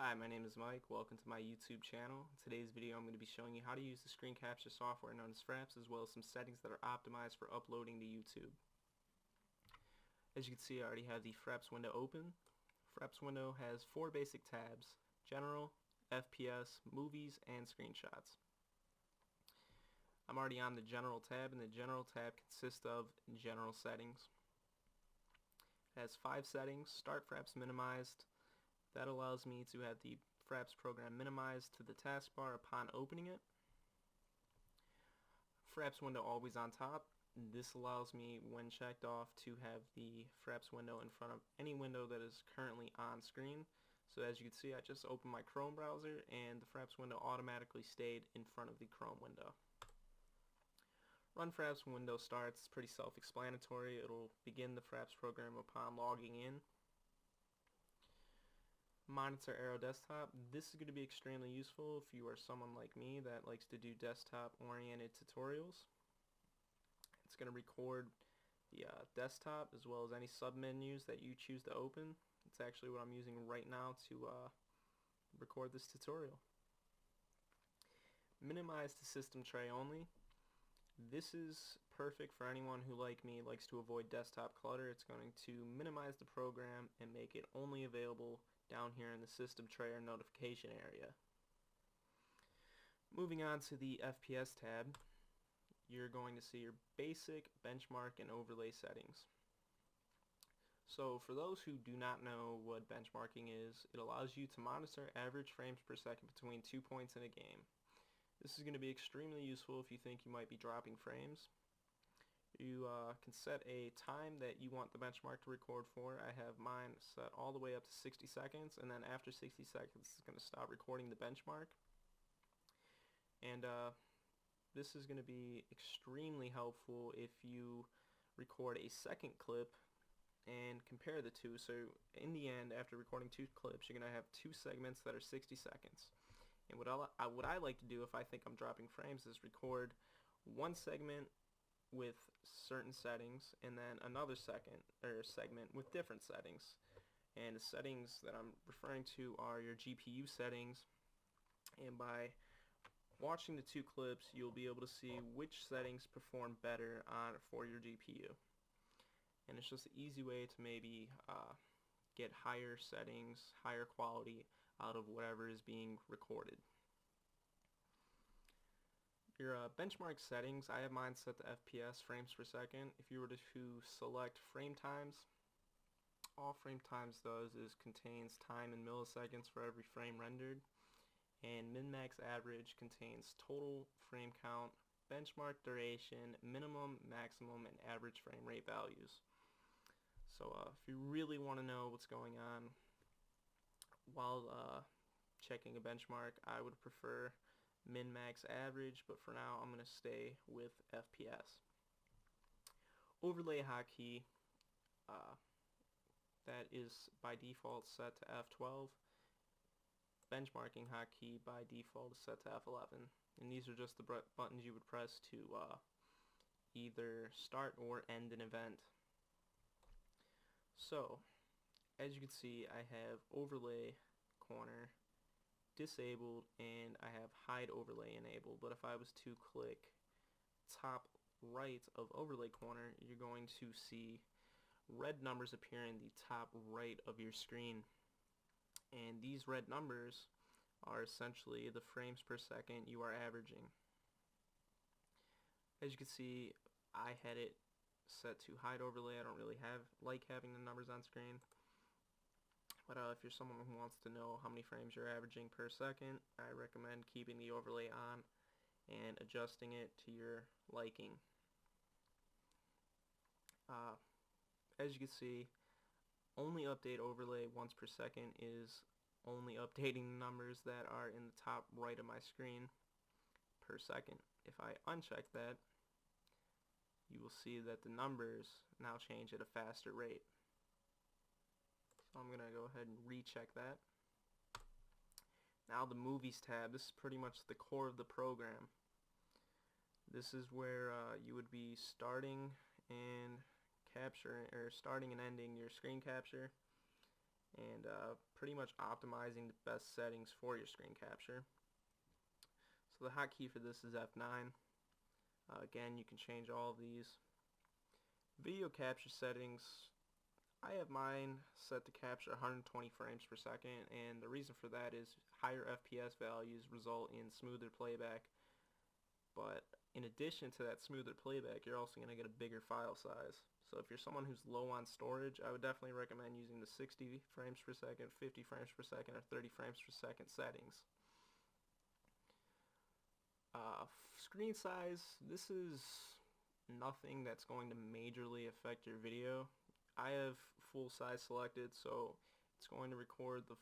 Hi, my name is Mike. Welcome to my YouTube channel. In today's video I'm going to be showing you how to use the screen capture software known as FRAPS, as well as some settings that are optimized for uploading to YouTube. As you can see, I already have the FRAPS window open. FRAPS window has four basic tabs: General, FPS, Movies, and Screenshots. I'm already on the General tab, and the General tab consists of General Settings. It has 5 settings. Start FRAPS Minimized. That allows me to have the FRAPS program minimized to the taskbar upon opening it. FRAPS window always on top. This allows me, when checked off, to have the FRAPS window in front of any window that is currently on screen. So as you can see, I just opened my Chrome browser and the FRAPS window automatically stayed in front of the Chrome window. Run FRAPS when window starts. It's pretty self-explanatory. It'll begin the FRAPS program upon logging in. Monitor Arrow Desktop. This is going to be extremely useful if you are someone like me that likes to do desktop oriented tutorials. It's going to record the desktop as well as any submenus that you choose to open. It's actually what I'm using right now to record this tutorial. Minimize to system tray only. This is perfect for anyone who, like me, likes to avoid desktop clutter. It's going to minimize the program and make it only available down here in the system tray or notification area. Moving on to the FPS tab, you're going to see your basic benchmark and overlay settings. So for those who do not know what benchmarking is, it allows you to monitor average frames per second between 2 points in a game. This is going to be extremely useful if you think you might be dropping frames. You can set a time that you want the benchmark to record for. I have mine set all the way up to 60 seconds, and then after 60 seconds it's going to stop recording the benchmark. And this is going to be extremely helpful if you record a second clip and compare the two. So in the end, after recording 2 clips, you're going to have 2 segments that are 60 seconds. And what I like to do if I think I'm dropping frames is record one segment with certain settings and then another segment with different settings. And the settings that I'm referring to are your GPU settings, and by watching the 2 clips you'll be able to see which settings perform better for your GPU. And it's just an easy way to maybe get higher settings, higher quality out of whatever is being recorded. Your benchmark settings, I have mine set to FPS, frames per second. If you were to select frame times, all frame times does is contains time in milliseconds for every frame rendered, and min-max average contains total frame count, benchmark duration, minimum, maximum, and average frame rate values. So if you really want to know what's going on while checking a benchmark, I would prefer min-max average, but for now I'm going to stay with FPS. Overlay hotkey, that is by default set to F12. Benchmarking hotkey by default is set to F11, and these are just the buttons you would press to either start or end an event. So as you can see, I have overlay corner disabled and I have hide overlay enabled, but if I was to click top right of overlay corner, you're going to see red numbers appear in the top right of your screen, and these red numbers are essentially the frames per second you are averaging. As you can see, I had it set to hide overlay. I don't really like having the numbers on screen. But if you're someone who wants to know how many frames you're averaging per second, I recommend keeping the overlay on and adjusting it to your liking. As you can see, only update overlay once per second is only updating the numbers that are in the top right of my screen per second. If I uncheck that, you will see that the numbers now change at a faster rate. So I'm going to go ahead and recheck that. Now the Movies tab, this is pretty much the core of the program. This is where you would be starting and ending your screen capture, and pretty much optimizing the best settings for your screen capture. So the hotkey for this is F9. Again, you can change all of these. Video capture settings, I have mine set to capture 120 frames per second, and the reason for that is higher FPS values result in smoother playback, but in addition to that smoother playback, you're also going to get a bigger file size. So if you're someone who's low on storage, I would definitely recommend using the 60 frames per second, 50 frames per second, or 30 frames per second settings. Screen size, this is nothing that's going to majorly affect your video. I have full size selected, so it's going to record the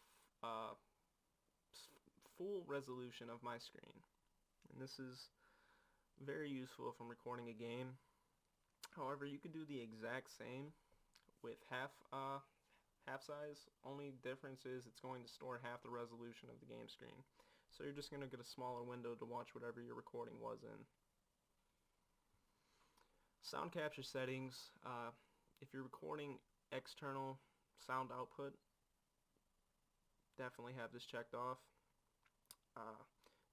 full resolution of my screen. And this is very useful if I'm recording a game. However, you could do the exact same with half size. Only difference is it's going to store half the resolution of the game screen. So you're just going to get a smaller window to watch whatever your recording was in. Sound capture settings, if you're recording external sound output, definitely have this checked off.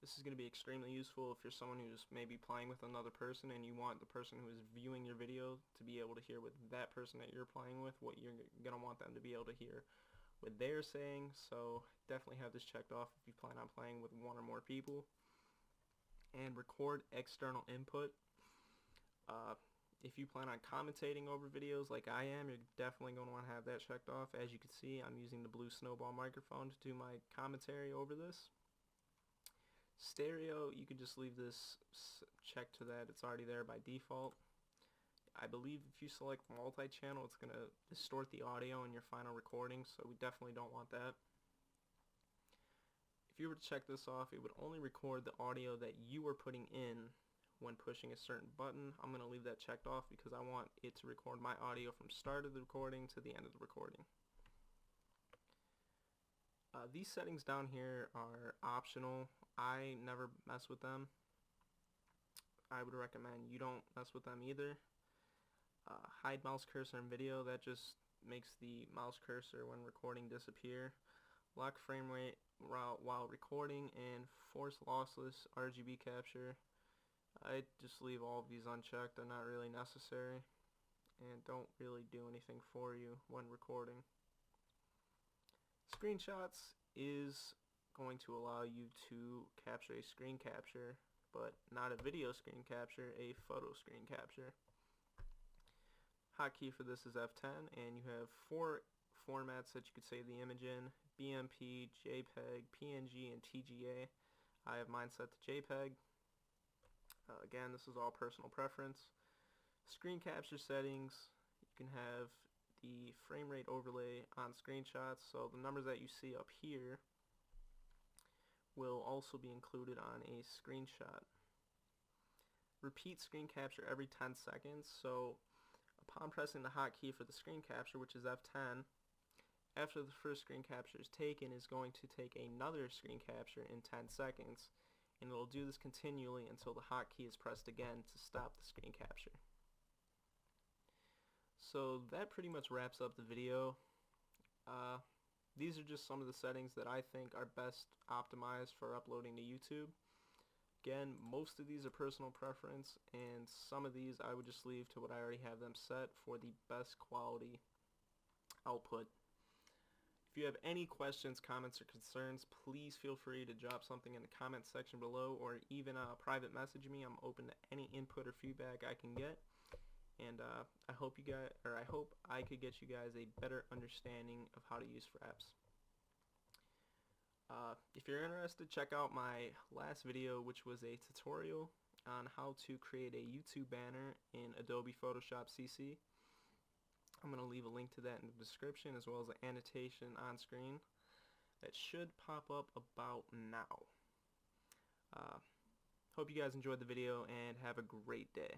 This is going to be extremely useful if you're someone who's maybe playing with another person and you want the person who is viewing your video to be able to hear what that person that you're playing with, what you're going to want them to be able to hear what they're saying. So definitely have this checked off if you plan on playing with one or more people. And record external input. If you plan on commentating over videos like I am, you're definitely going to want to have that checked off. As you can see, I'm using the blue snowball microphone to do my commentary over this. Stereo, you can just leave this checked to that. It's already there by default. I believe if you select multi-channel, it's going to distort the audio in your final recording, so we definitely don't want that. If you were to check this off, it would only record the audio that you were putting in when pushing a certain button. I'm going to leave that checked off because I want it to record my audio from start of the recording to the end of the recording. These settings down here are optional. I never mess with them. I would recommend you don't mess with them either. Hide mouse cursor in video, that just makes the mouse cursor when recording disappear. Lock frame rate while recording, and force lossless RGB capture. I just leave all of these unchecked. They're not really necessary and don't really do anything for you when recording. Screenshots is going to allow you to capture a screen capture, but not a video screen capture, a photo screen capture. Hotkey for this is F10, and you have 4 formats that you could save the image in: BMP, JPEG, PNG, and TGA. I have mine set to JPEG. Again, this is all personal preference. Screen capture settings, you can have the frame rate overlay on screenshots, so the numbers that you see up here will also be included on a screenshot. Repeat screen capture every 10 seconds, so upon pressing the hotkey for the screen capture, which is F10, after the first screen capture is taken, is going to take another screen capture in 10 seconds, and it will do this continually until the hotkey is pressed again to stop the screen capture. So that pretty much wraps up the video. These are just some of the settings that I think are best optimized for uploading to YouTube. Again, most of these are personal preference, and some of these I would just leave to what I already have them set for the best quality output. If you have any questions, comments, or concerns, please feel free to drop something in the comment section below, or even private message me. I'm open to any input or feedback I can get. And I hope I could get you guys a better understanding of how to use FRAPS. If you're interested, check out my last video, which was a tutorial on how to create a YouTube banner in Adobe Photoshop CC. I'm going to leave a link to that in the description, as well as an annotation on screen that should pop up about now. Hope you guys enjoyed the video and have a great day.